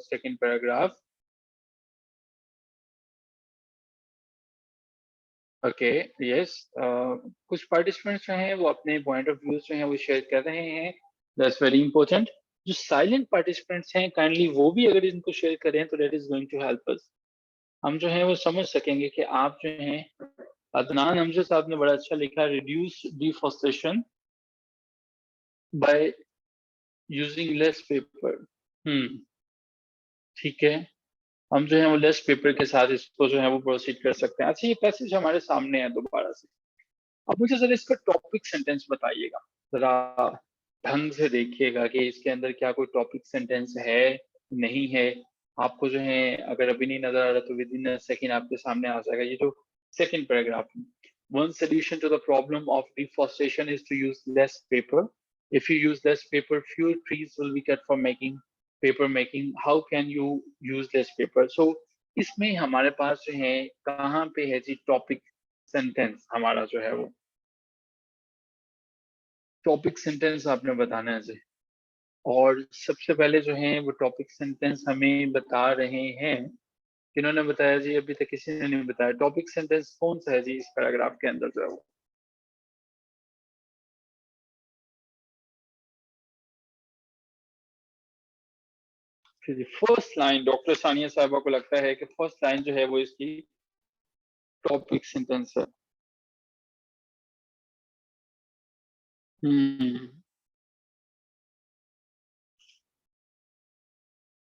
second paragraph. Okay yes कुछ participants जो हैं वो अपने पॉइंट ऑफ व्यूज जो हैं वो शेयर कर रहे हैं, दैट्स वेरी इंपॉर्टेंट। जो साइलेंट पार्टिसिपेंट्स हैं काइंडली वो भी अगर इनको शेयर करें तो that is going to help us. हम जो है वो समझ सकेंगे कि आप जो हैं, अदनान हमजा साहब ने बड़ा अच्छा लिखा, reduce deforestation by using less paper. ठीक है, हम जो है वो लेस पेपर के साथ इसको जो है वो प्रोसीड कर सकते हैं। अच्छा ये पैसेज हमारे सामने है दोबारा से, अब मुझे जरा इसका टॉपिक सेंटेंस बताइएगा, जरा ढंग से देखिएगा कि इसके अंदर क्या कोई टॉपिक सेंटेंस है नहीं है। आपको जो है अगर अभी नहीं नजर आ रहा तो विद इन अ सेकेंड आपके सामने आ जाएगा। ये जो second paragraph, one solution to the problem of deforestation is to use less paper. If you use less paper fewer trees will be cut for making paper making. How can you use less paper? So इसमें हमारे पास जो है कहाँ पे है जी topic sentence, हमारा जो है वो टॉपिक सेंटेंस आपने बताना है जी। और सबसे पहले जो है वो टॉपिक सेंटेंस हमें बता रहे हैं, किन्होंने बताया जी? अभी तक किसी ने नहीं बताया। टॉपिक सेंटेंस कौन सा है जी इस पैराग्राफ के अंदर जो है वो? फर्स्ट लाइन, डॉक्टर सानिया साहिबा को लगता है कि फर्स्ट लाइन जो है वो इसकी टॉपिक सेंटेंस है। हम्म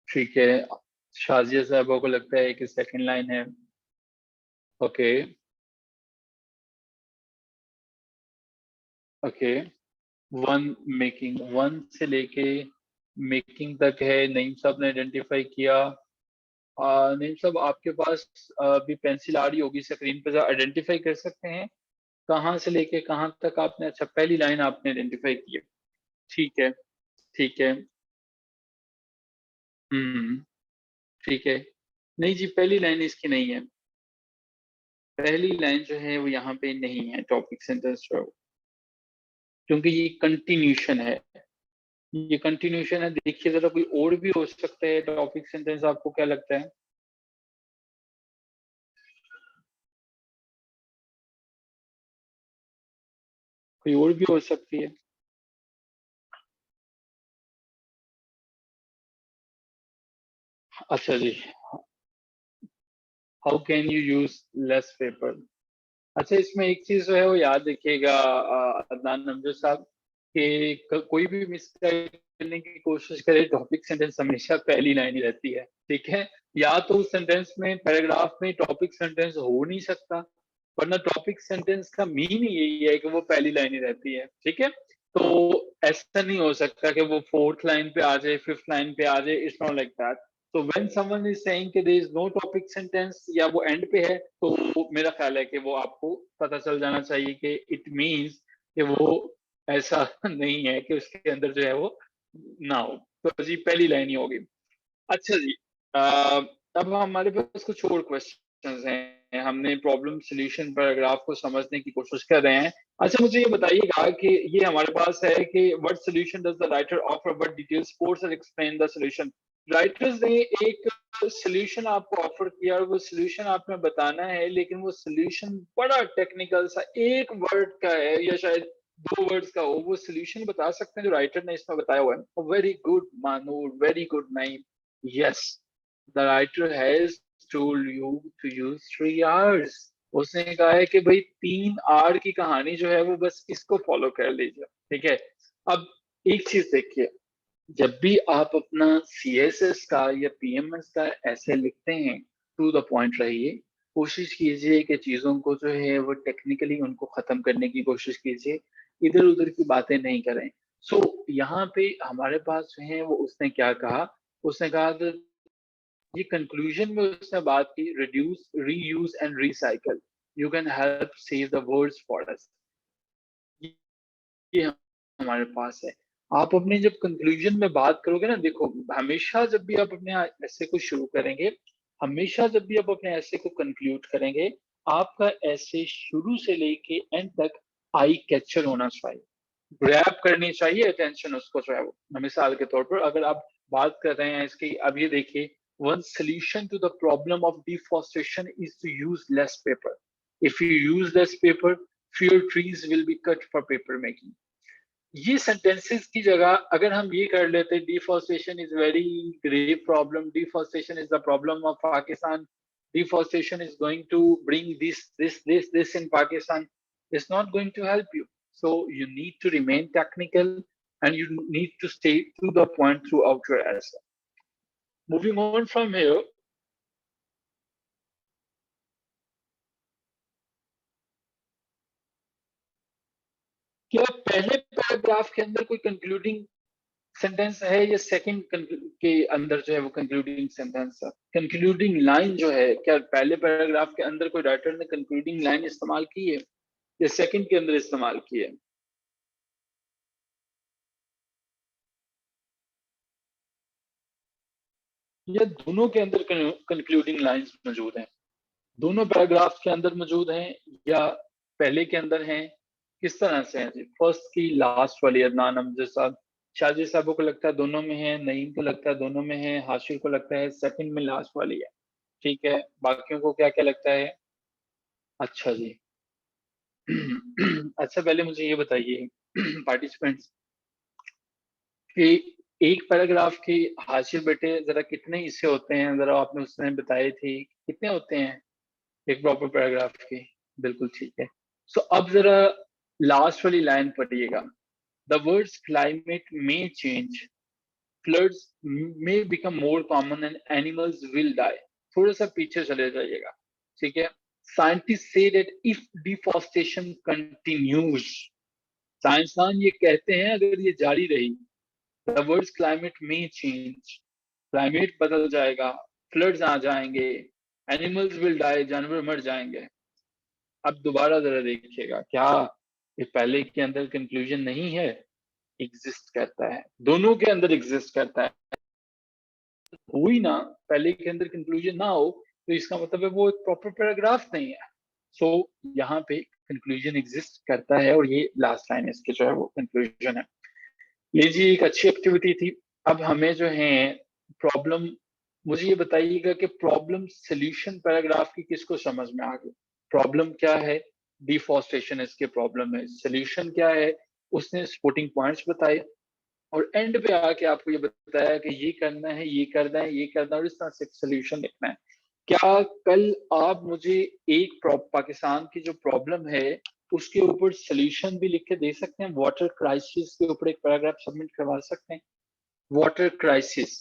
ठीक है, शाजिया साहिबा को लगता है कि सेकंड लाइन है। Okay okay, one making, one से लेके मेकिंग तक है, नईम साहब ने आइडेंटिफाई किया। नईम साहब आपके पास अभी पेंसिल आ रही होगी स्क्रीन पे, आइडेंटिफाई कर सकते हैं कहाँ से लेके कहाँ तक आपने? अच्छा पहली लाइन आपने आइडेंटिफाई की है, ठीक है ठीक है। हम्म ठीक है, नहीं जी पहली लाइन इसकी नहीं है, पहली लाइन जो है वो यहाँ पे नहीं है टॉपिक सेंटेंस जो है वो, क्योंकि ये कंटिन्यूशन है, ये कंटिन्यूशन है। देखिए जरा कोई और भी हो सकता है टॉपिक सेंटेंस, आपको क्या लगता है? कोई और भी हो सकती है? अच्छा जी, how can you use less paper. अच्छा इसमें एक चीज जो है वो याद रखिएगा अदनान नमजो साहब, कि कोई भी मिसगाइड करने की कोशिश करे, टॉपिक सेंटेंस हमेशा पहली लाइन ही रहती है। ठीक है, या तो उस सेंटेंस में पैराग्राफ में टॉपिक सेंटेंस हो नहीं सकता, वरना टॉपिक सेंटेंस का मीन ही यही है कि वो पहली लाइन ही रहती है। ठीक है, तो ऐसा नहीं हो सकता कि वो फोर्थ लाइन पे आ जाए, फिफ्थ लाइन पे आ जाए, इट्स नॉट लाइक दैट। तो व्हेन समवन इज सेइंग कि there is no topic sentence या वो एंड पे है, तो मेरा ख्याल है कि वो आपको पता चल जाना चाहिए कि इट मीन्स कि वो ऐसा नहीं है कि उसके अंदर जो है वो ना हो। तो जी पहली लाइन ही होगी। अच्छा जी, अब हमारे पास कुछ और क्वेश्चंस हैं, हमने प्रॉब्लम सॉल्यूशन पैराग्राफ को समझने की कोशिश कर रहे हैं। अच्छा मुझे ये बताइएगा कि ये हमारे पास है कि what solution does the writer offer, what details sports और एक्सप्लेन द सॉल्यूशन। राइटर्स ने एक सॉल्यूशन आपको ऑफर किया और वो सॉल्यूशन आपने बताना है, लेकिन वो सॉल्यूशन बड़ा टेक्निकल सा एक वर्ड का है या शायद दो वर्ड्स का हो। वो सॉल्यूशन बता सकते हैं जो राइटर ने इसमें बताया हुआ है? Very good Manoor, very good Naeem. Yes, the writer has told you to use 3 hours. उसने कहा है कि भाई 3 आवर की कहानी जो है वो बस इसको फॉलो कर लीजिए। ठीक है, अब एक चीज देखिए, जब भी आप अपना सीएसएस का या पीएमएस का ऐसे लिखते हैं, टू द पॉइंट रहिए, कोशिश कीजिए कि चीजों को जो है वो टेक्निकली उनको खत्म करने की कोशिश कीजिए, इधर उधर की बातें नहीं करें। सो यहाँ पे हमारे पास जो है वो उसने क्या कहा, उसने कहा कि ये कंक्लूजन में उसने बात की, reduce reuse and recycle, you can help save the world forest. ये हमारे पास है। आप अपने जब कंक्लूजन में बात करोगे ना, देखो हमेशा जब भी आप अपने ऐसे को शुरू करेंगे, हमेशा जब भी आप अपने ऐसे को कंक्लूड करेंगे, आपका ऐसे शुरू से लेके एंड तक आई कैचर होना चाहिए, ग्रैब करनी चाहिए अटेंशन उसको जो है वो। मिसाल के तौर पर अगर आप बात कर रहे हैं इसकी। अब ये देखिए, one solution to the problem of deforestation is to use less paper. If you use less paper, fewer trees will be cut for paper making। ये सेंटेंसेस की जगह अगर हम ये कर लेते, deforestation is very grave problem, deforestation is the problem of Pakistan, deforestation is going to bring this in Pakistan, it's not going to help you. So you need to remain technical and you need to stay to the point throughout your essay. Moving on from here, क्या पहले paragraph के अंदर कोई concluding sentence है या second के अंदर जो है वो कंक्लूडिंग सेंटेंस है? कंक्लूडिंग लाइन जो है, क्या पहले पैराग्राफ के अंदर कोई राइटर ने कंक्लूडिंग लाइन इस्तेमाल की है या सेकंड के अंदर इस्तेमाल की है? या दोनों के अंदर कंक्लूडिंग लाइंस मौजूद हैं? दोनों पैराग्राफ के अंदर मौजूद हैं या पहले के अंदर हैं? किस तरह से हैं जी? फर्स्ट की लास्ट वाली, अदनान अमजद साहब, शाजी साहब को लगता है दोनों में है, नईम को लगता है दोनों में है, हाशिर को लगता है सेकंड में लास्ट वाली है। ठीक है, बाकियों को क्या क्या लगता है? अच्छा जी। अच्छा, पहले मुझे ये बताइए पार्टिसिपेंट्स कि एक पैराग्राफ के हाशिर बेटे जरा कितने हिस्से होते हैं, जरा आपने उस समय बताए थे, कितने होते हैं एक प्रॉपर पैराग्राफ के? बिल्कुल ठीक है। सो अब जरा लास्ट वाली लाइन पढ़िएगा, the words climate may change, floods may become more common and animals will die। थोड़ा सा पीछे चले जाइएगा, ठीक है। Scientists say that if deforestation continues, साइंसदान ये कहते हैं अगर ये जारी रही, the world's climate may change, climate बदल जाएगा, फ्लड्स आ जाएंगे, एनिमल्स विल डाई, जानवर मर जाएंगे। अब दोबारा जरा देखिएगा, क्या ये पहले के अंदर कंक्लूजन नहीं है? एग्जिस्ट करता है, दोनों के अंदर एग्जिस्ट करता है। हुई ना, पहले के अंदर कंक्लूजन ना हो तो इसका मतलब है वो एक प्रॉपर पैराग्राफ नहीं है। सो यहाँ पे कंक्लूजन एग्जिस्ट करता है और ये लास्ट लाइन इसके जो है वो कंक्लूजन है। ये जी एक अच्छी एक्टिविटी थी। अब हमें जो है प्रॉब्लम, मुझे ये बताइएगा कि प्रॉब्लम सोल्यूशन पैराग्राफ की किसको समझ में आ गई? प्रॉब्लम क्या है? डिफॉरेस्टेशन इसके प्रॉब्लम है। सोल्यूशन क्या है? उसने सपोर्टिंग पॉइंट्स बताए और एंड पे आके आपको ये बताया कि ये करना है, ये करना है, ये करना है और इस तरह से सोल्यूशन लिखना है। क्या कल आप मुझे एक पाकिस्तान की जो प्रॉब्लम है उसके ऊपर सोल्यूशन भी लिख के दे सकते हैं? वाटर क्राइसिस के ऊपर एक पैराग्राफ सबमिट करवा सकते हैं? वाटर क्राइसिस,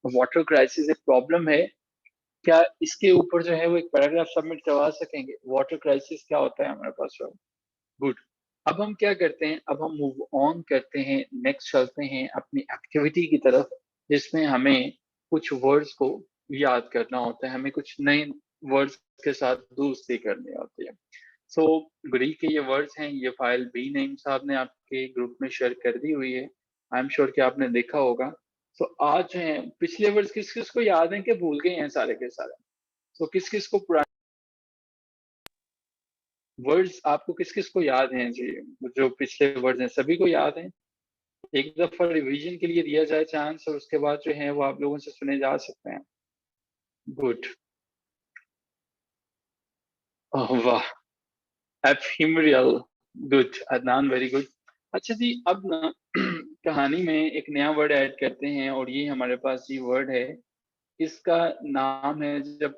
वाटर क्राइसिस एक प्रॉब्लम है, क्या इसके ऊपर जो है वो एक पैराग्राफ सबमिट करवा सकेंगे? वाटर क्राइसिस क्या होता है हमारे पास? गुड। अब हम क्या करते हैं, अब हम मूव ऑन करते हैं, नेक्स्ट चलते हैं अपनी एक्टिविटी की तरफ, जिसमें हमें कुछ वर्ड्स को याद करना होता है, हमें कुछ नए वर्ड्स के साथ दोस्ती करनी होती है। सो ग्री के ये वर्ड्स हैं, ये फाइल बी नईम साहब ने आपके ग्रुप में शेयर कर दी हुई है, आई एम श्योर कि आपने देखा होगा। सो आज जो है पिछले वर्ड्स किस किस को याद है कि भूल गए हैं सारे के सारे? सो किस किस को पुराने वर्ड्स, आपको किस किस को याद हैं जी? जो पिछले वर्ड्स हैं सभी को याद हैं? एक दफा रिवीजन के लिए दिया जाए चांस और उसके बाद जो है वो आप लोगों से सुने जा सकते हैं। गुड, वाह, एफिमरियल, गुड अदनान, वेरी गुड। अच्छा जी, अब ना कहानी में एक नया वर्ड ऐड करते हैं और ये हमारे पास ये वर्ड है, इसका नाम है, जब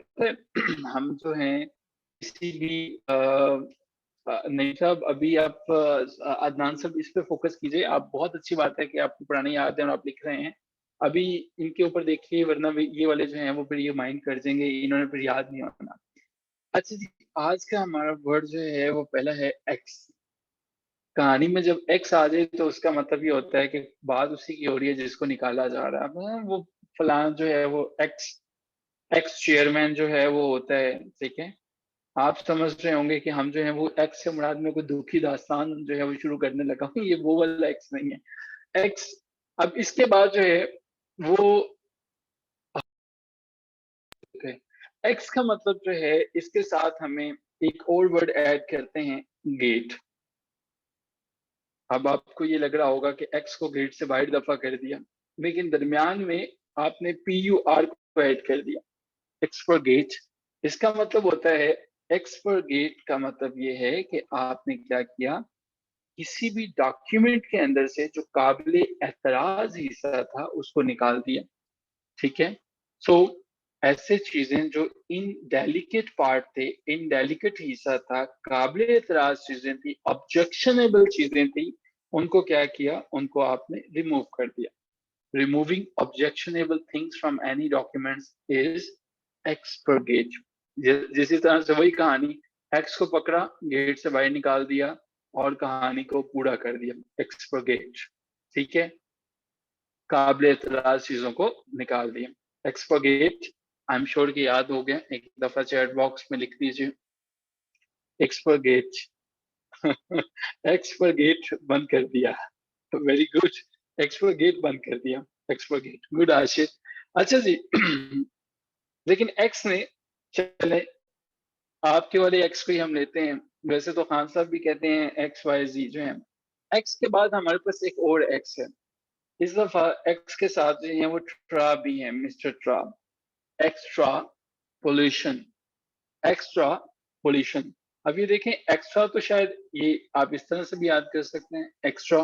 हम जो है किसी भी नहीं साहब, अभी आप अदनान साहब इस पे फोकस कीजिए, आप बहुत अच्छी बात है कि आपको पुरानी याद है और आप लिख रहे हैं। अभी इनके ऊपर देखिए, वरना ये वाले जो हैं वो फिर ये माइंड कर देंगे, इन्होंने फिर याद नहीं होना। अच्छा जी, आज का हमारा वर्ड जो है वो पहला है एक्स। कहानी में जब एक्स आ जाए तो उसका मतलब ये होता है कि बात उसी की हो रही है जिसको निकाला जा रहा है। वो फलान जो है वो एक्स एक्स चेयरमैन जो है वो होता है, ठीक है। आप समझ रहे होंगे कि हम जो है वो एक्स से मुराद में कोई दुखी दास्तान जो है वो शुरू करने लगा हूँ, ये वो वाला एक्स नहीं है। एक्स, अब इसके बाद जो है वो एक्स का मतलब जो है, इसके साथ हमें एक और वर्ड ऐड करते हैं, गेट। अब आपको ये लग रहा होगा कि एक्स को गेट से बाहर दफा कर दिया, लेकिन दरमियान में आपने PUR को ऐड कर दिया, एक्सपर्गेट। इसका मतलब होता है, एक्सपर्गेट का मतलब ये है कि आपने क्या किया, किसी भी डॉक्यूमेंट के अंदर से जो काबिले एतराज हिस्सा था उसको निकाल दिया। ठीक है, सो ऐसे चीजें जो इनडेलिकेट पार्ट थे, इनडेलिकेट हिस्सा था, काबिले एतराज चीजें थी, ऑब्जेक्शनेबल चीजें थी, उनको क्या किया, उनको आपने रिमूव कर दिया। Removing objectionable things from any documents is expurgate। जिसी तरह से वही कहानी, एक्स को पकड़ा, गेट से बाहर निकाल दिया और कहानी को पूरा कर दिया, एक्सपर्गेट। ठीक है, काबिल एतराज चीजों को निकाल दिया, एक्सपर्गेट। आई एम श्योर कि याद हो गया, एक दफा चैट बॉक्स में लिख दीजिए एक्सपर्गेट। एक्सपर्गेट बंद कर दिया, वेरी गुड, एक्सपर्गेट बंद कर दिया, एक्सपर्गेट, गुड आशिष। अच्छा जी। लेकिन एक्स ने, चले आपके वाले एक्स को ही हम लेते हैं, वैसे तो खान साहब भी कहते हैं XYZ जो है, एक्स के बाद हमारे पास एक और एक्स है। इस दफा एक्स के साथ जो है वो ट्रा भी है, मिस्टर ट्रा, एक्स्ट्रा पोल्यूशन, एक्स्ट्रा पोल्यूशन। अब ये देखें, एक्स्ट्रा तो शायद ये आप इस तरह से भी याद कर सकते हैं, एक्स्ट्रा।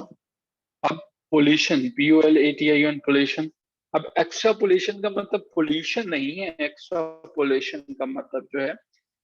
अब पोल्यूशन, POLATION, पोल्यूशन। अब एक्स्ट्रा पोल्यूशन का मतलब पोल्यूशन नहीं है, एक्स्ट्रा पोल्यूशन का मतलब जो है,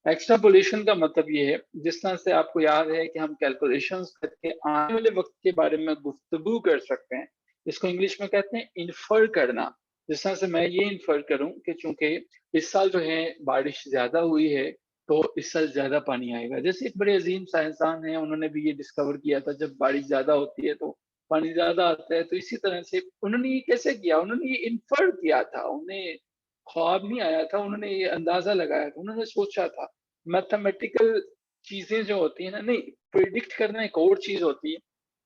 एक्स्ट्रा पोल्यूशन का मतलब ये है, जिस तरह से आपको याद है कि हम कैलकुलेशंस करके आने वाले वक्त के बारे में गुफ्तगू कर सकते हैं, इसको इंग्लिश में कहते हैं इन्फर करना। जिस तरह से मैं ये इन्फर करूं कि चूंकि इस साल जो है बारिश ज्यादा हुई है, तो इस साल ज्यादा पानी आएगा। जैसे एक बड़े अजीम साइंसदान हैं, उन्होंने भी ये डिस्कवर किया था, जब बारिश ज्यादा होती है तो पानी ज्यादा आता है। तो इसी तरह से उन्होंने ये कैसे किया, उन्होंने ये इन्फर किया था, उन्हें ख्वाब नहीं आया था, उन्होंने ये अंदाजा लगाया था, उन्होंने सोचा था। मैथमेटिकल चीजें जो होती है ना, नहीं, प्रिडिक्ट करना एक और चीज होती है।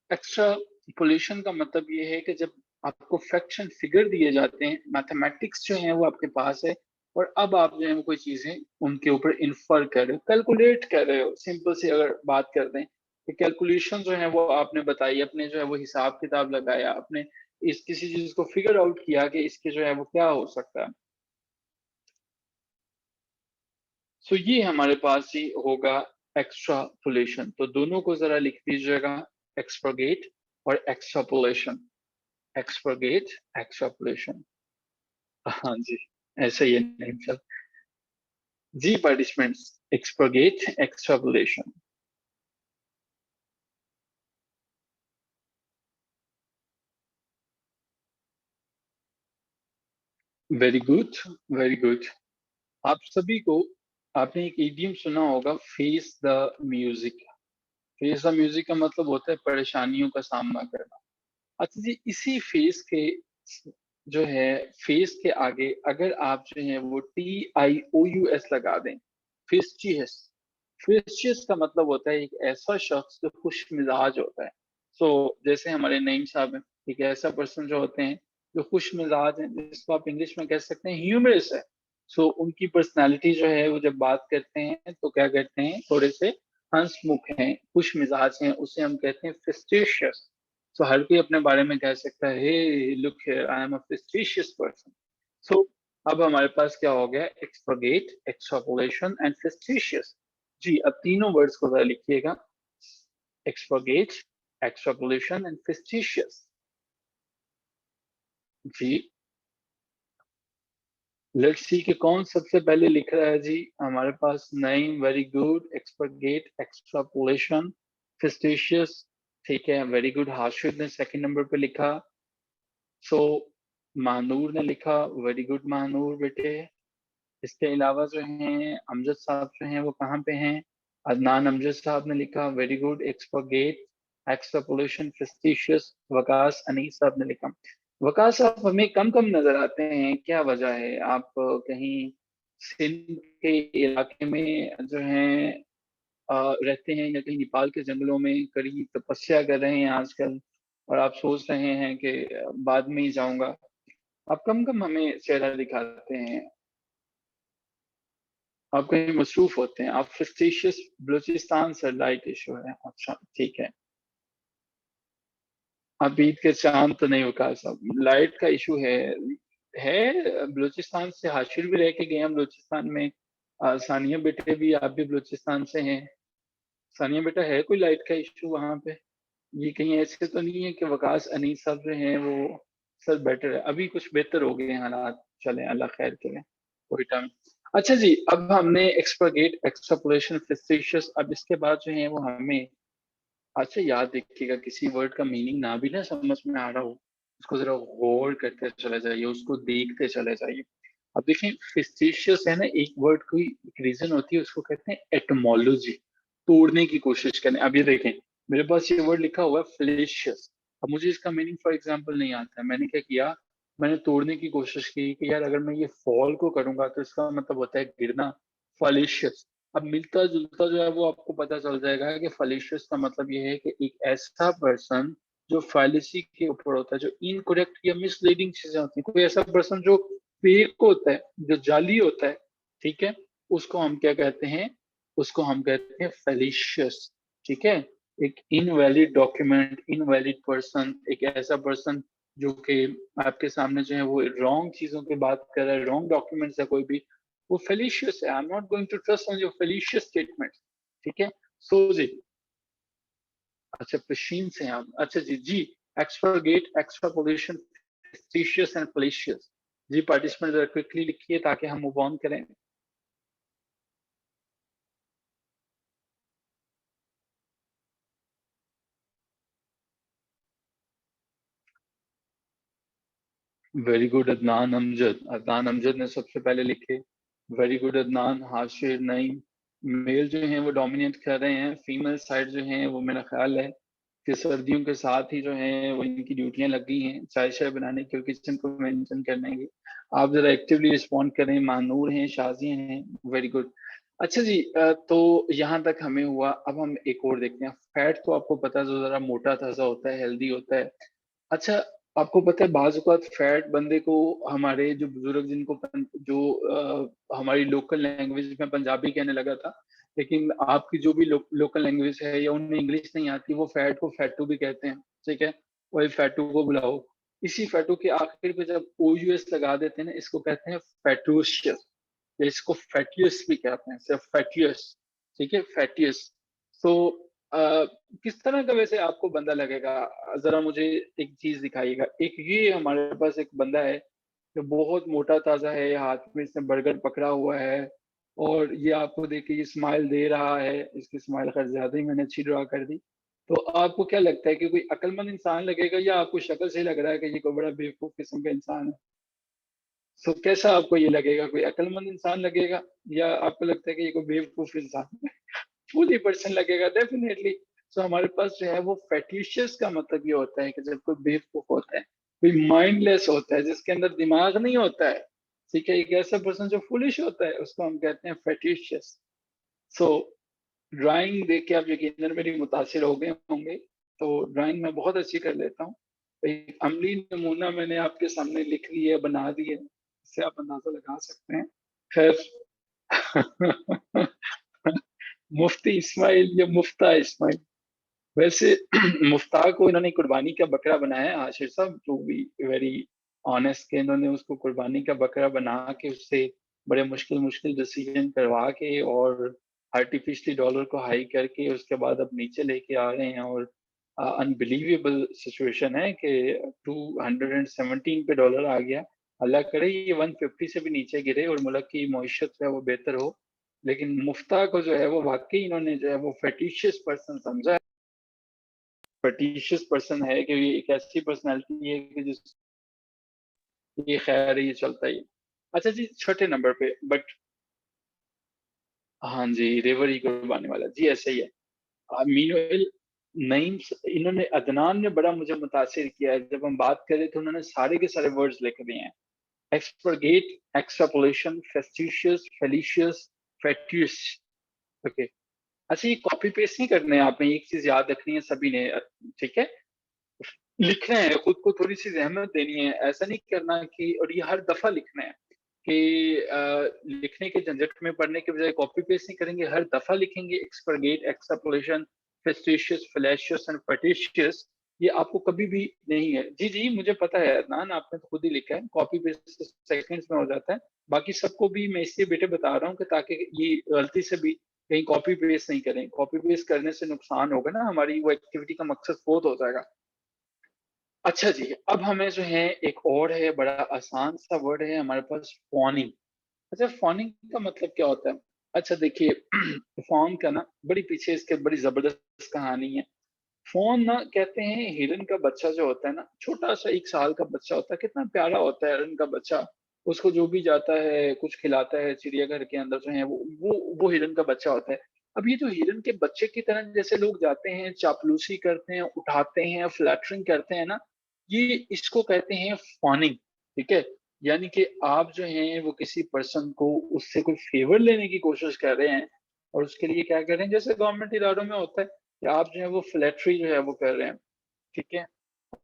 एक्स्ट्रा पोल्यूशन का मतलब ये है कि जब आपको फैक्ट्स एंड फिगर दिए जाते हैं, मैथमेटिक्स जो है वो आपके पास है, और अब आप जो है वो कोई चीजें उनके ऊपर इन्फर कर रहे हो, कैलकुलेट कर रहे हो। सिंपल सी अगर बात कर दें कि कैलकुलेशन जो है वो आपने बताई, अपने जो है वो हिसाब किताब लगाया, आपने इस किसी चीज को फिगर आउट किया कि इसके जो है वो क्या हो सकता है। सो ये हमारे पास ही होगा एक्स्ट्रापोलेशन। तो दोनों को जरा लिख दीजिएगा, एक्सपर्गेट और एक्स्ट्रापोलेशन, एक्सपर्गेट, एक्स्ट्रापोलेशन। हाँ जी, ऐसा ही है नेम सर। जी participants, expurgate, extrapolation. Very good, very good. आप सभी को, आपने एक इडियम सुना होगा, face the music. Face the music का मतलब होता है परेशानियों का सामना करना। अच्छा जी, इसी फेस के जो है, फेस के आगे अगर आप जो है वो TIOUS लगा दें, फिस्टियस। फिस्टियस का मतलब होता है एक ऐसा शख्स जो खुश मिजाज होता है। सो जैसे हमारे नईम साहब हैं, एक ऐसा पर्सन जो होते हैं जो खुश मिजाज है, जिसको आप इंग्लिश में कह सकते हैं ह्यूमरस है। सो उनकी पर्सनालिटी जो है वो जब बात करते हैं तो क्या कहते हैं, थोड़े से हंसमुख हैं, खुश मिजाज हैं, उसे हम कहते हैं फिस्टिशियस। सो हर कोई अपने बारे में कह सकता है, hey look here, I am a fictitious person. So अब हमारे पास क्या हो गया, एक्सपर्गेट, एक्सट्रापोलेशन एंड फिस्टिशियस। जी, अब तीनों वर्ड्स को जरा लिखिएगा, एक्सपर्गेट, एक्सट्रापोलेशन एंड फिस्टिशियस। जी, लेट्स सी कि कौन सबसे पहले लिख रहा है। जी, हमारे पास Naeem, very good, expurgate, extrapolation, fictitious. ठीक है, वेरी गुड। हाशिद ने सेकंड नंबर पे लिखा। सो महानूर ने लिखा, वेरी गुड महानूर बेटे। इसके अलावा जो हैं अमजद साहब जो हैं वो कहाँ पे हैं, अदनान अमजद साहब ने लिखा, very good, expurgate, extrapolation, fictitious. Waqas Anees साहब ने लिखा। वकास साहब हमें कम कम नजर आते हैं, क्या वजह है? आप कहीं सिंध के इलाके में जो हैं रहते हैं, या कहीं नेपाल के जंगलों में कड़ी तपस्या कर रहे हैं आजकल, और आप सोच रहे हैं कि बाद में ही जाऊंगा? आप कम कम हमें चेहरा दिखाते हैं, आप कहीं मसरूफ होते हैं। आप फिस्टिशियस बलूचिस्तान से, लाइट इशू है, अच्छा ठीक है। आप ईद के चांद तो नहीं होगा साहब, लाइट का इशू है। है बलूचिस्तान से, हाशिर भी रह के गए हैं बलूचिस्तान में। सानिया बेटे भी, आप भी बलूचिस्तान से हैं। सानिया बेटा, है कोई लाइट का इशू वहाँ पे? ये कहीं ऐसे तो नहीं है कि वकास अनीस साहब जो हैं वो सर बेटर है? अभी कुछ बेहतर हो गए हैं हालात, चले अल्लाह खैर करे कोयटा में। अच्छा जी, अब हमने एक्सप्रोगेट, एक्सट्रापोलेशन, फिस्टिशियस, अब इसके बाद जो है वो हमें, अच्छा याद रखिएगा, किसी वर्ड का मीनिंग ना भी ना समझ में आ रहा हो, उसको जरा गौर करते चले जाइए, उसको देखते चले जाइए। अब देखें, फिस्टिशियस है ना, एक वर्ड कोई एक रीजन होती है, उसको कहते हैं एटमोलॉजी, तोड़ने की कोशिश करने। अब ये देखें, मेरे पास ये वर्ड लिखा हुआ है फेलिशियस, अब मुझे इसका मीनिंग फॉर एग्जांपल नहीं आता है। मैंने क्या किया, मैंने तोड़ने की कोशिश की कि यार अगर मैं ये फॉल को करूंगा तो इसका मतलब होता है गिरना, फेलिशियस। अब मिलता जुलता जो है वो आपको पता चल जाएगा कि फेलिशियस का मतलब ये है कि एक ऐसा पर्सन जो फैलिसी के ऊपर होता है, जो इनकरेक्ट या मिसलीडिंग चीजें होती हैं, कोई ऐसा पर्सन जो फेक होता है, जो जाली होता है, ठीक है, उसको हम क्या कहते हैं, उसको हम कहते हैं फेलिशियस। ठीक है, एक इनवैलिड डॉक्यूमेंट, इनवैलिड पर्सन, एक ऐसा पर्सन जो कि आपके सामने जो है वो रॉन्ग चीजों की बात कर रहा है, रॉन्ग डॉक्यूमेंट्स है कोई भी, वो फेलिशियस है। I am not going to trust on your fallacious statement. ठीक है, सो जी, अच्छा पेशीन से आप, अच्छा जी जी, expurgate, extrapolation, fictitious and fallacious. जी पार्टिसिपेंट जरा क्विकली लिखिए ताकि हम मूव ऑन करें। वेरी गुड अदनान अमजद, अदनान अमजद ने सबसे पहले लिखे। Very good Adnan. Hashir Naeem, male जो हैं वो डोमिनेट कर रहे हैं, फीमेल साइड जो हैं वो मेरा ख्याल है कि सर्दियों के साथ ही जो है वो इनकी ड्यूटियां लग गई हैं चाय शाय बनाने की और किचन को मेंटेन करने की। आप जरा एक्टिवली रिस्पॉन्ड करें। मानूर हैं, शाजिया हैं, वेरी गुड। अच्छा जी, तो यहाँ तक हमें हुआ। अब हम एक और देखते हैं। फैट तो आपको पता है जो जरा मोटा ताजा होता है, हेल्दी होता है। अच्छा, आपको पता है बाज़ औक़ात फैट बंदे को, हमारे जो बुजुर्ग जिनको जो हमारी लोकल लैंग्वेज में पंजाबी कहने लगा था, लेकिन आपकी जो भी लोकल लैंग्वेज है या उन्हें इंग्लिश नहीं आती, वो फैट को फैटू भी कहते हैं, ठीक है? वही फैटू को बुलाओ। इसी फैटू के आखिर पे जब ओयूएस लगा देते हैं ना, इसको कहते हैं फैटूशियस, या इसको फैटियस भी कहते हैं, सिर्फ फैटियस, ठीक है? फैटियस। तो किस तरह का वैसे आपको बंदा लगेगा? ज़रा मुझे एक चीज़ दिखाइएगा। एक ये हमारे पास एक बंदा है, जो बहुत मोटा-ताज़ा है, हाथ में इसने बर्गर पकड़ा हुआ है और ये आपको देख के ये स्माइल दे रहा है। इसकी स्माइल खैर ज़्यादा ही मैंने अच्छी ड्रा कर दी। तो आपको क्या लगता है कि कोई अक्लमंद इंसान लगेगा, या आपको शक्ल से ही लग रहा है कि ये कोई बड़ा बेवकूफ़ किस्म का इंसान है? सो कैसा आपको ये लगेगा, कोई अक्लमंद इंसान लगेगा, या आपको लगता है कि ये कोई बेवकूफ़ इंसान है? फुली पर्सन लगेगा डेफिनेटली। सो हमारे पास जो है वो फेटिशियस का मतलब ये होता है कि जब कोई बेवकूफ होता है, कोई माइंडलेस होता है, जिसके अंदर दिमाग नहीं होता है, ठीक है, एक ऐसा पर्सन जो फुलिश होता है, उसको हम कहते हैं फेटिशियस। सो ड्राइंग देख के आप यकीनन मेरी मुतासिर हो गए होंगे। तो ड्राइंग मैं बहुत अच्छी कर लेता हूँ। एक अमली नमूना मैंने आपके सामने लिख लिया, बना दिया, इससे आप अंदाजा लगा सकते हैं। खैर मुफ्ती इस्माइल या मुफ्ता इस्माइल, वैसे मुफ्ता को इन्होंने कुर्बानी का बकरा बनाया है आशिर साहब, टू बी वेरी ऑनेस्ट, के इन्होंने उसको कुर्बानी का बकरा बना के उससे बड़े मुश्किल मुश्किल डिसीजन करवा के और आर्टिफिशियली डॉलर को हाई करके उसके बाद अब नीचे लेके आ रहे हैं। और अनबिलीवेबल सिचुएशन है कि 217 पे डॉलर आ गया। अल्लाह करे ये 150 से भी नीचे गिरे और मुल्क की मईशत जो है वो बेहतर हो। लेकिन मुफ्ता को जो है वो वाकई इन्होंने जो है वो फेटिशियस पर्सन समझा है। फेटिशियस पर्सन है कि ये एक ऐसी पर्सनैलिटी है कि जिस, ये खैर ये चलता ही है। अच्छा जी, छठे नंबर पे, बट हाँ जी, रिवर ही कुर्बानी वाला जी, ऐसा ही है। मीनवेल नईम, इन्होंने, अदनान ने बड़ा मुझे मुतासिर किया है। जब हम बात करें तो उन्होंने सारे के सारे वर्ड्स लिख दिए हैं। एक्सपर्गेट, एक्सट्रापोलेशन, फेस्टिशियस, फेलिशियस, फेट्यूस। ओके। अच्छा, ये कॉपी पेस्ट नहीं करने हैं आपने, एक चीज याद रखनी है सभी ने, ठीक है? लिखना है, खुद को थोड़ी सी ज़हमत देनी है। ऐसा नहीं करना कि, और ये हर दफ़ा लिखना है कि लिखने के झंझट में पढ़ने के बजाय कॉपी पेस्ट नहीं करेंगे, हर दफ़ा लिखेंगे एक्सपर्गेट, एक्सट्रापोलेशन, फेस्टिशियस, फैलाशियस एंड फैटिशियस। ये आपको कभी भी नहीं है। जी जी मुझे पता है अदनान, आपने तो खुद ही लिखा है, कॉपी पेस्ट सेकंड्स में हो जाता है। बाकी सबको भी मैं इसलिए बेटे बता रहा हूँ कि ताकि ये गलती से भी कहीं कॉपी पेस्ट नहीं करें। कॉपी पेस्ट करने से नुकसान होगा ना, हमारी वो एक्टिविटी का मकसद बहुत हो जाएगा। अच्छा जी, अब हमें जो है एक और है, बड़ा आसान सा वर्ड है हमारे पास, फॉनिंग। अच्छा, फॉनिंग का मतलब क्या होता है? अच्छा देखिए फॉन का ना बड़ी पीछे इसके बड़ी जबरदस्त कहानी है। फोन ना कहते हैं हिरन का बच्चा जो होता है ना, छोटा सा 1 साल का बच्चा होता है, कितना प्यारा होता है हिरन का बच्चा। उसको जो भी जाता है कुछ खिलाता है, चिड़ियाघर के अंदर जो है वो हिरन का बच्चा होता है। अब ये जो हिरन के बच्चे की तरह जैसे लोग जाते हैं, चापलूसी करते हैं, उठाते हैं, फ्लैटरिंग करते हैं ना, ये इसको कहते हैं फॉनिंग। ठीक है, यानी कि आप जो हैं वो किसी पर्सन को उससे कोई फेवर लेने की कोशिश कर रहे हैं, और उसके लिए क्या कर रहे हैं, जैसे गवर्नमेंट इदारों में होता है कि आप जो है वो फ्लैटरी जो है वो कर रहे हैं। ठीक है,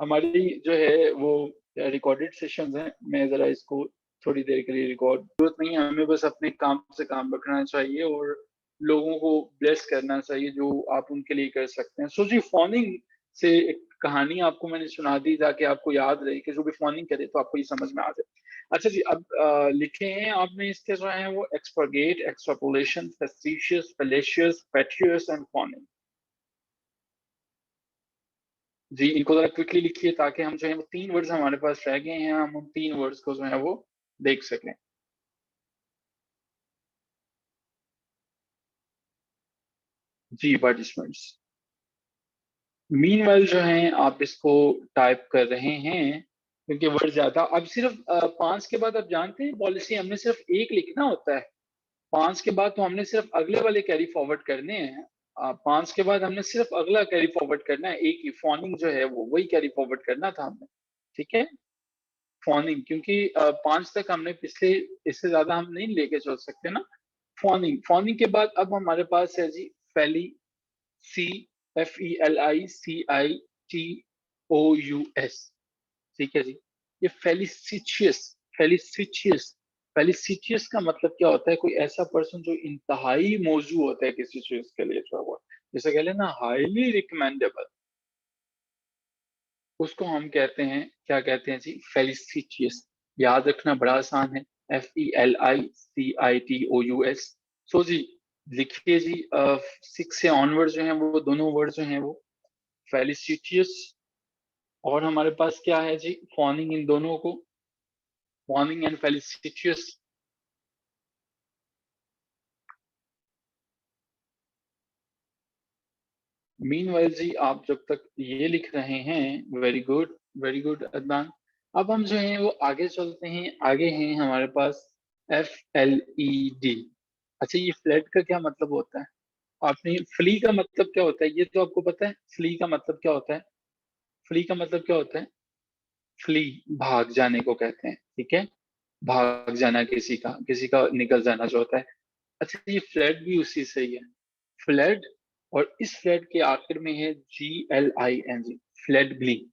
हमारी जो है वो रिकॉर्डेड सेशंस हैं, मैं जरा इसको थोड़ी देर के लिए रिकॉर्ड, जरूरत नहीं है, हमें बस अपने काम से काम रखना चाहिए और लोगों को ब्लेस करना चाहिए जो आप उनके लिए कर सकते हैं। सो जी, फॉनिंग से एक कहानी आपको मैंने सुना दी ताकि आपको याद रहे कि जो भी फॉनिंग करे तो आपको ये समझ में आ जाए। अच्छा जी, अब लिखे हैं आपने इसके जो है वो एक्सप्रोगेट, एक्सट्रापोलेशन, फैस्टिशियस, फैलेशियस, फैटियस एंड फॉनिंग। जी, इनको ज़रा क्विकली लिखिए ताकि हम जो है वो 3 वर्ड्स हमारे पास रह गए हैं, हम उन 3 वर्ड्स को जो है वो देख सकें। जी, पार्टिसिपेंट्स। मीनवाइल जो है आप इसको टाइप कर रहे हैं क्योंकि वर्ड ज़्यादा, अब सिर्फ 5 के बाद आप जानते हैं पॉलिसी हमने सिर्फ 1 लिखना होता है। 5 के बाद तो हमने सिर्फ अगले वाले कैरी फॉरवर्ड करने हैं। 5 के बाद हमने सिर्फ अगला कैरी फॉरवर्ड करना है, एक ही फॉनिंग जो है वो वही कैरी फॉरवर्ड करना था हमने। ठीक है? फॉनिंग, क्योंकि 5 तक हमने पिछले, इससे ज्यादा हम नहीं लेके चल सकते ना। फॉनिंग, फॉनिंग के बाद अब हमारे पास है जी फेली, सी FELICITOUS। ठीक है जी, ये फेलिसिचियस, फेलिसिचियस, फेलिसिचियस का मतलब क्या होता है? कोई ऐसा पर्सन जो इंतहाई मौजू होता है किसी चीज के लिए, जो वो जैसे कह लेना हाईली रिकमेंडेबल, उसको हम कहते हैं, क्या कहते हैं जी, फेलिसिटियस। याद रखना बड़ा आसान है, FELICITOUS। सो जी लिखिए जी, 6 से ऑनवर्ड जो है वो दोनों वर्ड जो हैं वो फेलिसिटियस, और हमारे पास क्या है जी, फॉनिंग, इन दोनों को, फॉनिंग एंड फेलिसिटियस। मीनवाइल जी आप जब तक ये लिख रहे हैं, very good, very good Adnan. अब हम जो है वो आगे चलते हैं, आगे हैं हमारे पास FLED। अच्छा, ये फ्लैट का क्या मतलब होता है? आपने फ्ली का मतलब क्या होता है ये तो आपको पता है, फ्ली का मतलब क्या होता है? फ्ली का मतलब क्या होता है? फ्ली, भाग जाने को कहते हैं। ठीक है, भाग जाना, किसी का निकल जाना जो होता है। अच्छा, ये फ्लड भी उसी से ही है, फ्लड। और इस फ्लड के आखिर में है GLING, फ्लडग्लिंग,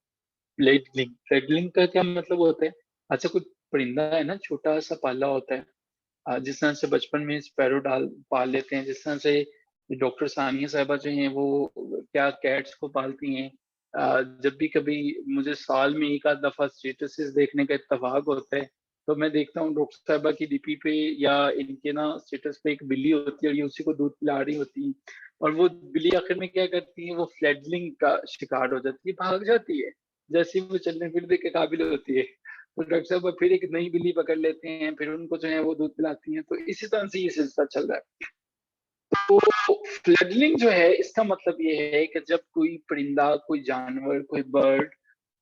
फ्लडग्लिंग, फ्लडग्लिंग का क्या मतलब होता है? अच्छा, कोई परिंदा है ना, छोटा सा पाला होता है, जिस तरह से बचपन में स्पैरो डाल पाल लेते हैं, जिस तरह से डॉक्टर सानिया साहिबा जो हैं वो क्या कैट्स को पालती हैं। जब भी कभी मुझे साल में एक आध दफा स्टेटसेस देखने का इत्तेफाक होता है, तो मैं देखता हूँ डॉक्टर साहिबा की डीपी पे या इनके ना स्टेटस पे एक बिल्ली होती है और ये उसी को दूध पिला रही होती है, और वो बिल्ली आखिर में क्या करती है, वो फ्लैडलिंग का शिकार हो जाती है, भाग जाती है जैसे ही वो चलने फिरने के काबिल होती है। तो डॉक्टर साहब फिर एक नई बिल्ली पकड़ लेते हैं, फिर उनको जो है वो दूध पिलाती हैं, तो इसी तरह से ये सिलसिला चल रहा है। तो फ्लडलिंग जो है इसका मतलब ये है कि जब कोई परिंदा, कोई जानवर, कोई बर्ड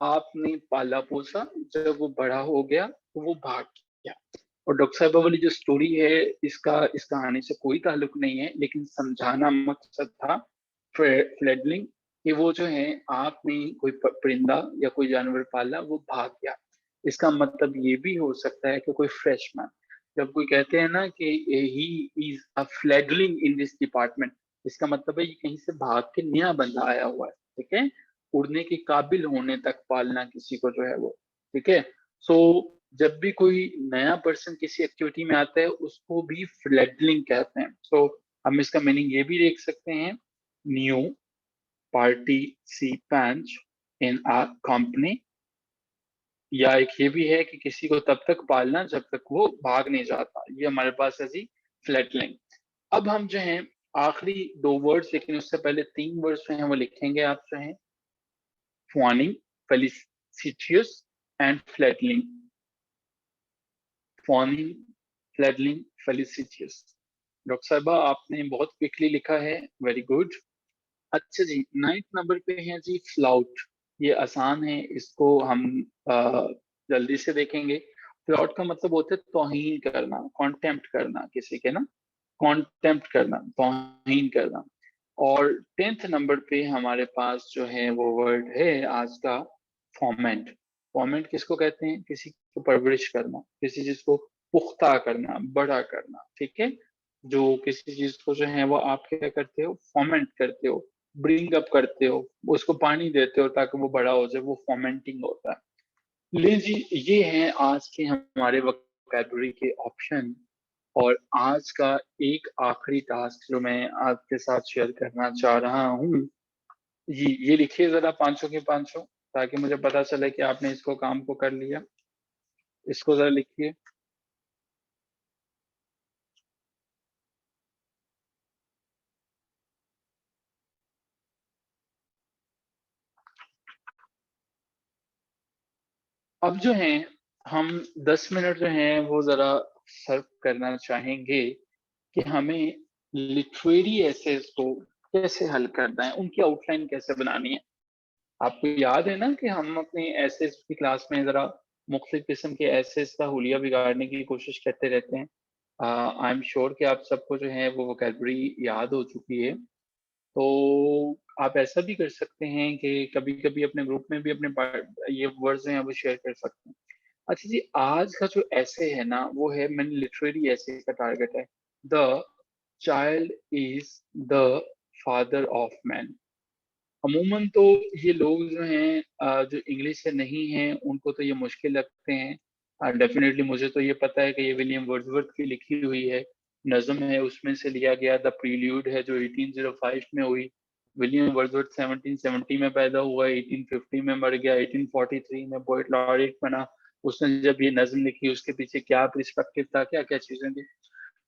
आपने पाला पोसा, जब वो बड़ा हो गया तो वो भाग गया। और डॉक्टर साहब वाली जो स्टोरी है, इसका इस कहानी से कोई ताल्लुक नहीं है, लेकिन समझाना मकसद था फ्लडलिंग, कि वो जो है आपने कोई परिंदा या कोई जानवर पाला, वो भाग गया। इसका मतलब ये भी हो सकता है कि कोई फ्रेशमैन, जब कोई कहते हैं ना कि he is a fledgling in this department, इसका मतलब है ये कहीं से भाग के नया बंदा आया हुआ है। ठीक है, उड़ने के काबिल होने तक पालना किसी को जो है वो। ठीक है, सो जब भी कोई नया पर्सन किसी एक्टिविटी में आता है उसको भी फ्लैगलिंग कहते हैं। सो हम इसका मीनिंग ये भी देख सकते हैं, न्यू पार्टिसिपेंट, इन आ कंपनी, या एक ये भी है कि किसी को तब तक पालना जब तक वो भाग नहीं जाता। ये हमारे पास है जी फ्लैटलिंग। अब हम जो है आखिरी 2 वर्ड्स, लेकिन उससे पहले 3 वर्ड्स जो हैं वो लिखेंगे आप जो हैं, फॉनिंग, फेलिसिटियस एंड फ्लैटलिंग। फॉनिंग, फ्लैटलिंग, फेलिसिटियस। डॉक्टर साहिबा आपने बहुत क्विकली लिखा है, वेरी गुड। अच्छा जी, 9th नंबर पे है जी फ्लाउट। ये आसान है, इसको हम जल्दी से देखेंगे। फ्लाउट का मतलब होता है तौहीन करना, कॉन्टेम्प्ट करना किसी के ना, कॉन्टेम्प्ट करना, तौहीन करना। और 10th नंबर पे हमारे पास जो है वो वर्ड है आज का, फॉर्मेंट। फॉर्मेंट किसको कहते हैं? किसी को परवरिश करना, किसी चीज को पुख्ता करना, बड़ा करना, ठीक है। जो किसी चीज को जो है वो आप क्या करते हो, फॉर्मेंट करते हो, ब्रिंग अप करते हो, उसको पानी देते हो ताकि वो बड़ा हो जाए, वो फॉर्मेंटिंग होता है। ले जी, ये हैं आज के हमारे वोकैबुलरी के ऑप्शन। और आज का एक आखिरी टास्क जो मैं आपके साथ शेयर करना चाह रहा हूँ, ये लिखिए जरा पांचों के पांचों, ताकि मुझे पता चले कि आपने इसको काम को कर लिया। इसको जरा लिखिए। अब जो है हम 10 मिनट जो है वो जरा सर्व करना चाहेंगे कि हमें लिटरेरी एसेस को कैसे हल करना है, उनकी आउटलाइन कैसे बनानी है। आपको याद है ना कि हम अपने एसेस की क्लास में जरा मुख्तलिफ किस्म के एसेस का हुलिया बिगाड़ने की कोशिश करते रहते हैं। आई एम श्योर कि आप सबको जो है वो वोकैबुलरी याद हो चुकी है। तो आप ऐसा भी कर सकते हैं कि कभी-कभी अपने ग्रुप में भी अपने ये वर्ड्स हैं वो शेयर कर सकते हैं। अच्छा जी, आज का जो ऐसे है ना वो है, मैंने लिटरेरी ऐसे का टारगेट है, the child is the father of man. अमूमन तो ये लोग जो हैं जो इंग्लिश से नहीं हैं उनको तो ये मुश्किल लगते हैं। डेफिनेटली मुझे तो ये पता है कि ये विलियम वर्ड्सवर्थ की लिखी हुई है नज़्म है, उसमें से लिया गया द प्रील्यूड है जो 1805 में हुई। विलियम वर्ड्सवर्थ 1770 में पैदा हुआ, 1850 में मर गया, 1843 में पोएट लॉरेट बना। उसने जब ये नज़्म लिखी उसके पीछे क्या पर्सपेक्टिव था, क्या क्या चीजें थी।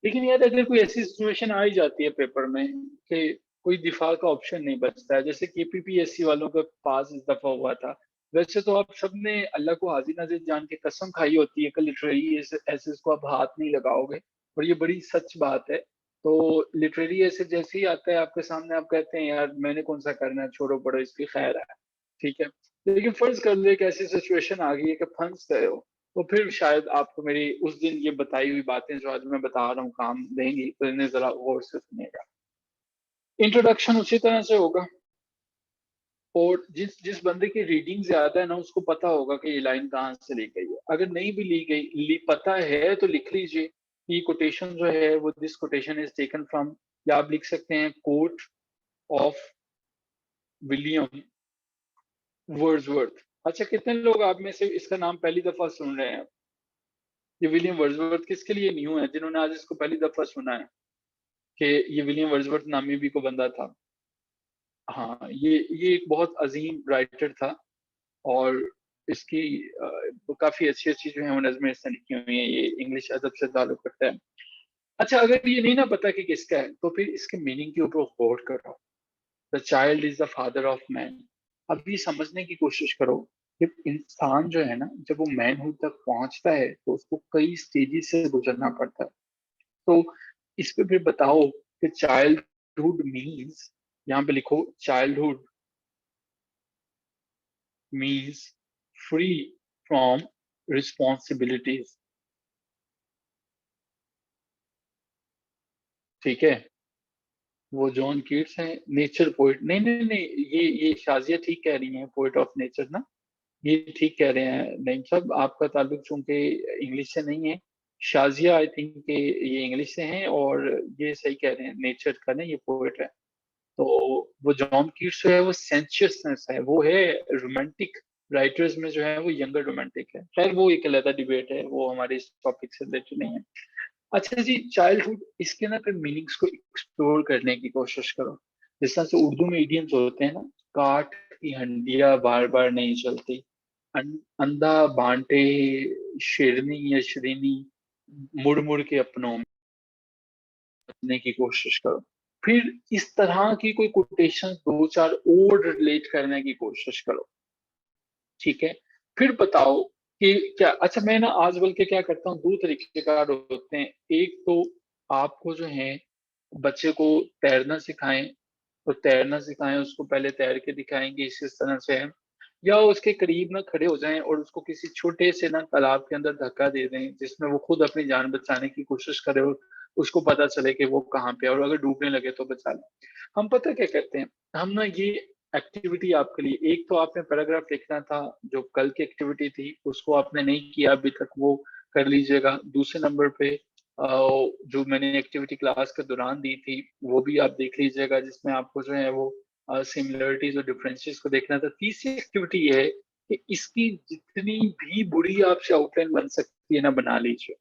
लेकिन यार अगर कोई ऐसी सिचुएशन आ ही जाती है पेपर में कि कोई दिफा का ऑप्शन नहीं बचता है, जैसे केपीपीएससी वालों का पास इस दफा हुआ था। वैसे तो आप सबने अल्लाह को हाजिर नाजिर जान के कसम खाई होती है कि लिटरेरी ऐसे को आप हाथ नहीं लगाओगे, और ये बड़ी सच बात है। तो लिटरेरी ऐसे जैसे ही आता है आपके सामने, आप कहते हैं यार मैंने कौन सा करना है, छोड़ो पड़ो इसकी खैर है, ठीक है। लेकिन फर्ज कर लो एक ऐसी सिचुएशन आ गई है कि फंस गए हो, तो फिर शायद आपको मेरी उस दिन ये बताई हुई बातें जो आज मैं बता रहा हूँ काम देंगी, तो इन्हें जरा गौर से सुनिएगा। इंट्रोडक्शन उसी तरह से होगा, और जिस जिस बंदे की रीडिंग ज्यादा है ना उसको पता होगा कि ये लाइन कहाँ से ली गई है। अगर नहीं भी ली गई, पता है तो लिख लीजिए कि कोटेशन जो है वो this quotation is taken from, या आप लिख सकते हैं कोट ऑफ विलियम वर्ड्सवर्थ। अच्छा, कितने लोग आप में से इसका नाम पहली दफा सुन रहे हैं? ये विलियम वर्ड्सवर्थ किसके लिए न्यू है, जिन्होंने आज इसको पहली दफा सुना है कि ये विलियम वर्ड्सवर्थ नामी भी को बंदा था? हाँ, ये एक बहुत अजीम राइटर था, और इसकी काफी अच्छी अच्छी जो है वो नज़में इसने लिखी हुई हैं, ये इंग्लिश अदब से ताल्लुक रखता है। अच्छा, अगर ये नहीं ना पता कि किसका है तो फिर इसके मीनिंग के ऊपर गौर करो। The child is the father of man. अब ये समझने की कोशिश करो कि इंसान जो है ना जब वो मैनहुड तक पहुंचता है तो उसको कई स्टेजेस से गुजरना पड़ता है। तो इस पे फिर बताओ कि चाइल्डहुड मीन्स, यहाँ पे लिखो childhood means free from responsibilities, ठीक है। वो जॉन कीट्स हैं, नेचर पोइट। नहीं नहीं नहीं, ये शाजिया ठीक कह रही हैं, पोइट ऑफ नेचर ना, ये ठीक कह रहे हैं। नहीं साहब, आपका ताल्लुक चूंकि इंग्लिश से नहीं है, शाजिया आई थिंक के ये इंग्लिश से हैं, और ये सही कह रहे हैं, नेचर का ना ये पोइट है। तो वो जॉन कीट्स जो है वो सेंशियसनेस है, वो है रोमांटिक राइटर्स में जो है वो यंगर रोमांटिक है। खैर वो एक अलग डिबेट है, वो हमारे इस टॉपिक से रिलेटेड नहीं है। अच्छा जी, चाइल्डहुड, इसके ना फिर मीनिंग्स को एक्सप्लोर करने की कोशिश करो। जिस तरह से उर्दू में इडियम्स होते हैं ना, काठ की हंडिया बार बार नहीं चलती, अंधा बांटे शेरनी या श्रीनी, मुड़ मुड़ के अपनों में बचने की कोशिश करो। फिर इस तरह की कोई कोटेशन दो चार और रिलेट करने की कोशिश करो, ठीक है। फिर बताओ कि क्या, अच्छा मैं ना आज बल्कि क्या करता हूँ, दो तरीके कार होते हैं। एक तो आपको जो है बच्चे को तैरना सिखाएं, तो तैरना सिखाएं उसको, पहले तैर के दिखाएंगे इस तरह से है, या उसके करीब ना खड़े हो जाएं और उसको किसी छोटे से ना तालाब के अंदर धक्का दे दें जिसमें वो खुद अपनी जान बचाने की कोशिश करे और उसको पता चले कि वो कहाँ पे है, और अगर डूबने लगे तो बचा ले। हम पता क्या कहते हैं, हम ना ये एक्टिविटी आपके लिए, एक तो आपने पैराग्राफ लिखना था, जो कल की एक्टिविटी थी उसको आपने नहीं किया अभी तक, वो कर लीजिएगा। दूसरे नंबर पे जो मैंने एक्टिविटी क्लास के दौरान दी थी वो भी आप देख लीजिएगा, जिसमें आपको जो है वो सिमिलरिटीज और डिफरेंसेस को देखना था। तीसरी एक्टिविटी ये है कि इसकी जितनी भी बुरी आपसे आउटलाइन बन सकती है ना, बना लीजिए,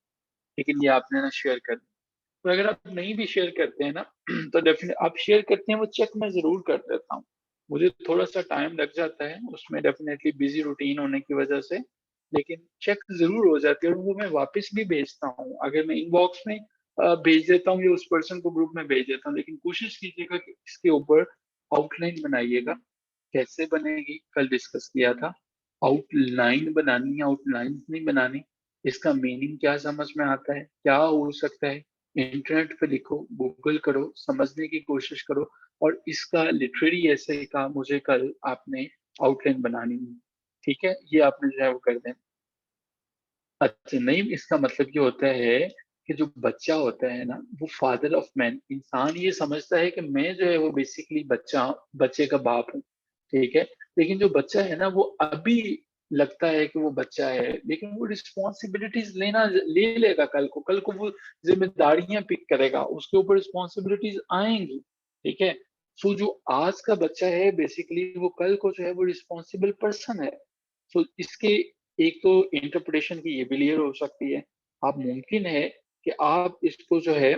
लेकिन ये आपने ना शेयर कर, तो अगर आप नहीं भी शेयर करते हैं ना तो डेफिनेट आप शेयर करते हैं वो चेक मैं जरूर कर देता हूँ। मुझे थोड़ा सा टाइम लग जाता है उसमें, डेफिनेटली बिजी रूटीन होने की वजह से, लेकिन चेक जरूर हो जाती है और वो मैं वापस भी भेजता हूँ। अगर मैं इनबॉक्स में भेज देता हूँ या उस पर्सन को ग्रुप में भेज देता हूँ, लेकिन कोशिश कीजिएगा कि इसके ऊपर आउटलाइन बनाइएगा। कैसे बनेगी कल डिस्कस किया था, आउटलाइन बनानी है, आउटलाइन नहीं बनानी। इसका मीनिंग क्या समझ में आता है, क्या हो सकता है, इंटरनेट पे लिखो, गूगल करो, समझने की कोशिश करो, और इसका लिटरेरी ऐसे का मुझे कल आपने आउटलाइन बनानी है, ठीक है। ये आपने जो है वो कर दें। अच्छा नहीं, इसका मतलब ये होता है कि जो बच्चा होता है ना, वो फादर ऑफ मैन, इंसान ये समझता है कि मैं जो है वो बेसिकली बच्चा, बच्चे का बाप हूँ, ठीक है। लेकिन जो बच्चा है ना, वो अभी लगता है कि वो बच्चा है, लेकिन वो रिस्पॉन्सिबिलिटीज लेना ले लेगा, कल को वो जिम्मेदारियां पिक करेगा, उसके ऊपर रिस्पॉन्सिबिलिटीज आएंगी, ठीक है। सो जो आज का बच्चा है बेसिकली, वो कल को जो है वो रिस्पॉन्सिबल पर्सन है। सो इसके एक तो इंटरप्रिटेशन की ये भी क्लियर हो सकती है, आप मुमकिन है कि आप इसको जो है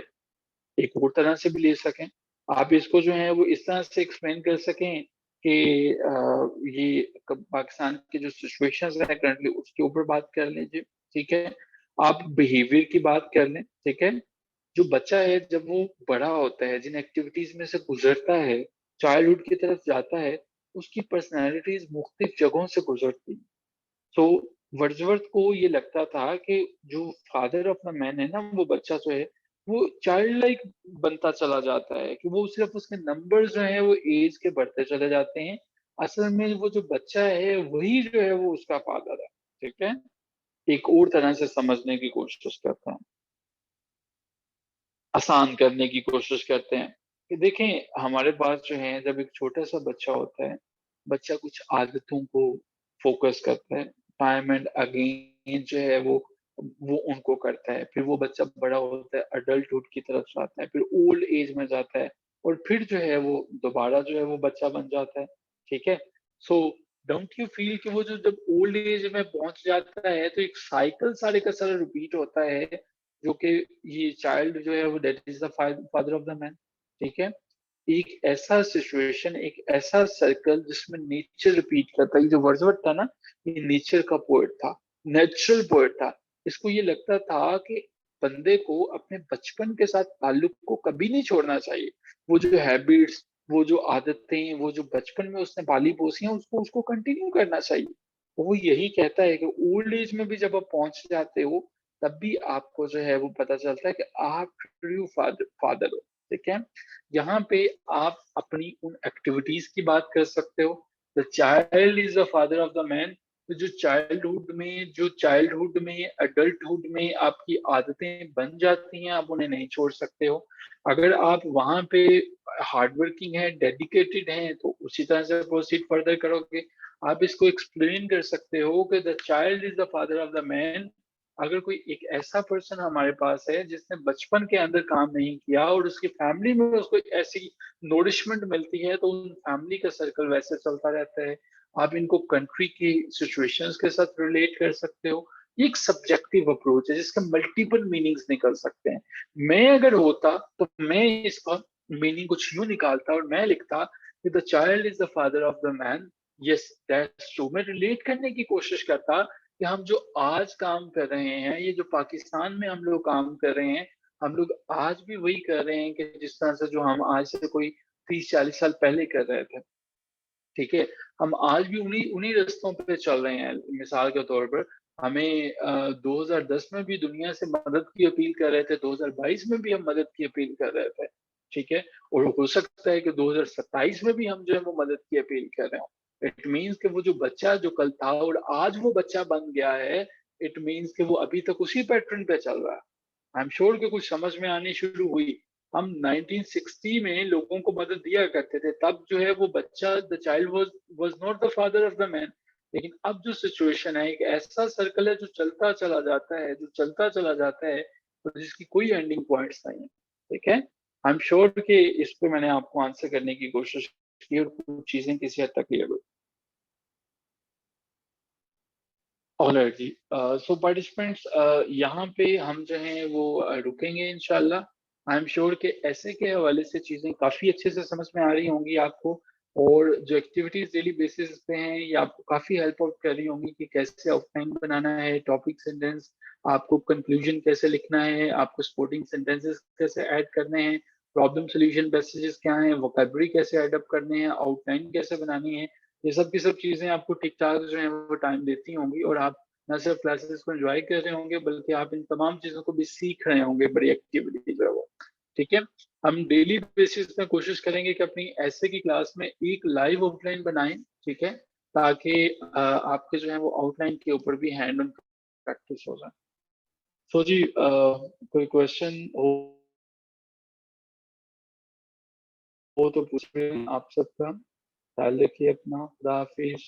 एक और तरह से भी ले सकें। आप इसको जो है वो इस तरह से एक्सप्लेन कर सकें कि ये पाकिस्तान की जो सिचुएशंस है करंटली उसके ऊपर बात कर लीजिए, ठीक है। आप बिहेवियर की बात कर लें, ठीक है। जो बच्चा है जब वो बड़ा होता है, जिन एक्टिविटीज में से गुजरता है, चाइल्डहुड की तरफ जाता है, उसकी पर्सनैलिटीज मुख्तलिफ जगहों से गुजरती है। तो वर्ड्सवर्थ को ये लगता था कि जो फादर ऑफ द मैन है ना, वो बच्चा जो है वो चाइल्ड लाइक बनता चला जाता है, कि वो सिर्फ उसके नंबर्स जो है वो एज के बढ़ते चले जाते हैं। असल में वो जो बच्चा है वही जो है वो उसका फादर है, ठीक है। एक और तरह से समझने की कोशिश करते हैं, आसान करने की कोशिश करते हैं कि देखें हमारे पास जो है, जब एक छोटा सा बच्चा होता है, बच्चा कुछ आदतों को फोकस करता है, टाइम एंड अगेन जो है वो उनको करता है। फिर वो बच्चा बड़ा होता है, अडल्टहुड की तरफ जाता है, फिर ओल्ड एज में जाता है, और फिर जो है वो दोबारा जो है वो बच्चा बन जाता है, ठीक है। सो डोंट यू फील कि वो जो जब ओल्ड एज में पहुंच जाता है तो एक साइकिल सारे का सारा रिपीट होता है, जो कि ये चाइल्ड जो है वो that is the father of the man, ठीक है। एक ऐसा सिचुएशन, एक ऐसा सर्कल जिसमें नेचर रिपीट करता है। ये जो वर्ड्सवर्थ था ना, ये नेचर का पोएट था, नेचुरल पोएट था। इसको ये लगता था कि बंदे को अपने बचपन के साथ ताल्लुक को कभी नहीं छोड़ना चाहिए। वो जो हैबिट्स, वो जो आदतें, वो जो बचपन में उसने पाली पोसी हैं, उसको उसको कंटिन्यू करना चाहिए। वो यही कहता है कि ओल्ड एज में भी जब आप पहुंच जाते हो, तब भी आपको जो है वो पता चलता है कि आप ट्रू फादर हो, ठीक है। यहाँ पे आप अपनी उन एक्टिविटीज की बात कर सकते हो। The child is the father of the man. तो जो चाइल्डहुड में अडल्टहुड में आपकी आदतें बन जाती हैं, आप उन्हें नहीं छोड़ सकते हो। अगर आप वहां पे हार्ड वर्किंग है, डेडिकेटेड हैं, तो उसी तरह से प्रोसीड फर्दर करोगे। आप इसको एक्सप्लेन कर सकते हो कि the child is the father of the man. अगर कोई एक ऐसा पर्सन हमारे पास है जिसने बचपन के अंदर काम नहीं किया और उसकी फैमिली में उसको ऐसी नोरिशमेंट मिलती है, तो उन फैमिली का सर्कल वैसे चलता रहता है। आप इनको कंट्री की सिचुएशंस के साथ रिलेट कर सकते हो। ये एक सब्जेक्टिव अप्रोच है जिसके मल्टीपल मीनिंग्स निकल सकते हैं। मैं अगर होता तो मैं इसका मीनिंग कुछ यूं निकालता और मैं लिखता कि the child is the father of the man. Yes, that's true. मैं रिलेट करने की कोशिश करता कि हम जो आज काम कर रहे हैं, ये जो पाकिस्तान में हम लोग काम कर रहे हैं, हम लोग आज भी वही कर रहे हैं कि जिस तरह से जो हम आज से कोई 30-40 साल पहले कर रहे थे। ठीक है? हम आज भी उन्हीं उन्हीं रास्तों पे चल रहे हैं। मिसाल के तौर पर हमें 2010 में भी दुनिया से मदद की अपील कर रहे थे, 2022 में भी हम मदद की अपील कर रहे थे, ठीक है? और हो सकता है कि 2027 में भी हम जो है वो मदद की अपील कर रहे हों। इट मीन्स कि वो जो बच्चा जो कल था और आज वो बच्चा बन गया है, इट मीन्स कि वो अभी तक उसी पैटर्न पे चल रहा है। आई एम श्योर कि कुछ समझ में आनी शुरू हुई। हम 1960 में लोगों को मदद दिया करते थे, तब जो है वो बच्चा, the child was not the father of the man. लेकिन अब जो सिचुएशन है, एक ऐसा सर्कल है जो चलता चला जाता है, जो चलता चला जाता है, और जिसकी कोई एंडिंग पॉइंट्स नहीं है। ठीक है? आई एम श्योर कि इस पे मैंने आपको आंसर करने की कोशिश की और कुछ चीजें किसी हद तक क्लियर हुई। ऑलराइट जी। सो पार्टिसिपेंट्स, यहाँ पे हम जो हैं वो रुकेंगे इंशाल्लाह। आई एम श्योर कि ऐसे के हवाले से चीज़ें काफ़ी अच्छे से समझ में आ रही होंगी आपको, और जो एक्टिविटीज़ डेली बेसिस पे हैं ये आपको काफ़ी हेल्प आउट कर रही होंगी कि कैसे आउटलाइन बनाना है, टॉपिक सेंटेंस, आपको कंक्लूजन कैसे लिखना है, आपको सपोर्टिंग सेंटेंसेस कैसे ऐड करने हैं, प्रॉब्लम सॉल्यूशन पैसेजेस क्या हैं, वोकैब्युलरी कैसे एडअप करने हैं, आउटलाइन कैसे बनानी है। ये सब की सब चीज़ें आपको ठीक-ठाक जो है वो टाइम देती होंगी, और आप ना सिर्फ क्लासेस को एंजॉय कर रहे होंगे, बल्कि आप इन तमाम चीज़ों को भी सीख रहे होंगे बड़ी एक्टिवली जो है वो। ठीक है? हम डेली बेसिस पे कोशिश करेंगे कि अपनी ऐसे की क्लास में एक लाइव आउटलाइन बनाएँ, ठीक है? ताकि आपके जो है वो आउटलाइन के ऊपर भी हैंड ऑन प्रैक्टिस हो जाए। सो जी, कोई क्वेश्चन हो तो पूछ लें आप सबका। ख्याल रखिए अपना। खुदा हाफिज़।